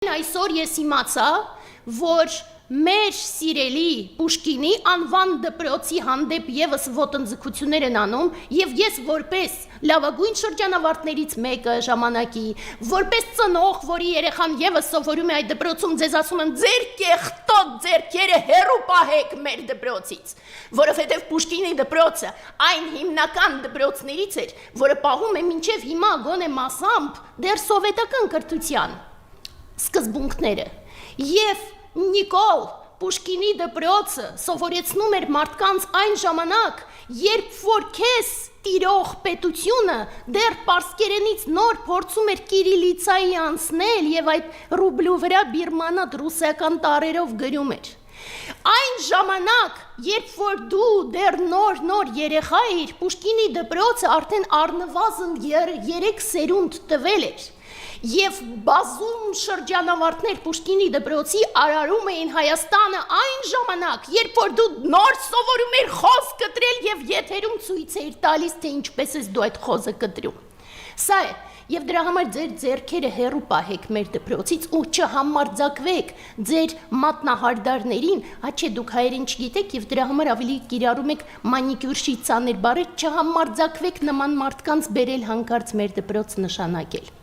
Այսօր ես իմացա, որ մեր սիրելի Պուշկինի անվան դպրոցի հանդեպ եւս ոտնձգություններ են անում եւ ես որպես լավագույն շրջանավարտներից մեկը ժամանակի, որպես ծնող, որի երեխան եւս սովորում է այդ դպրոցում, ձեզ ասում եմ, ձեր կեղտոտ ձեռքերը հեռու պահեք մեր դպրոցից, որովհետեւ Պուշկինի դպրոցը այն հիմնական դպրոցներից էր, որը պահում է մինչեւ հիմա գոնե մասամբ դեռ սովետական կրթության սկզբունքները եւ Նիկոլ Պուշկինի դպրոցը սովորեցնում էր մարդկանց այն ժամանակ, երբ որ քեզ տիրող պետությունը դեռ պարսկերենից նոր փորձում էր կիրիլիցայի անցնել եւ այդ ռուբլու վրա բիրմանատ ռուսական տառերով գրում էր։ Այն ժամանակ, երբ որ դու դեռ նոր երեխա էիր, Պուշկինի դպրոցը արդեն առնվազն 3 սերունդ տվել էր։ Եվ բազում շրջանավարտներ Պուշկինի դպրոցի արարում էին Հայաստանը այն ժամանակ, երբ որ դու նոր սովորում էր խոզ կտրել եւ եթերում ցույց էիր տալիս, թե ինչպես ես դու այդ խոզը կտրում։ Սա է, եւ դրա համար ձեր ձեռքերը հեռու պահեք մեր դպրոցից ու չհամարձակվեք ձեր մատնահարդարներին, հաչե դուք հայերեն չգիտեք եւ դրա համար ավելի կիրառում եք մանիկյուր շիցաներ բառեր, չհամարձակվեք նման մարդկանց բերել հանկարծ մեր դպրոց նշանակել։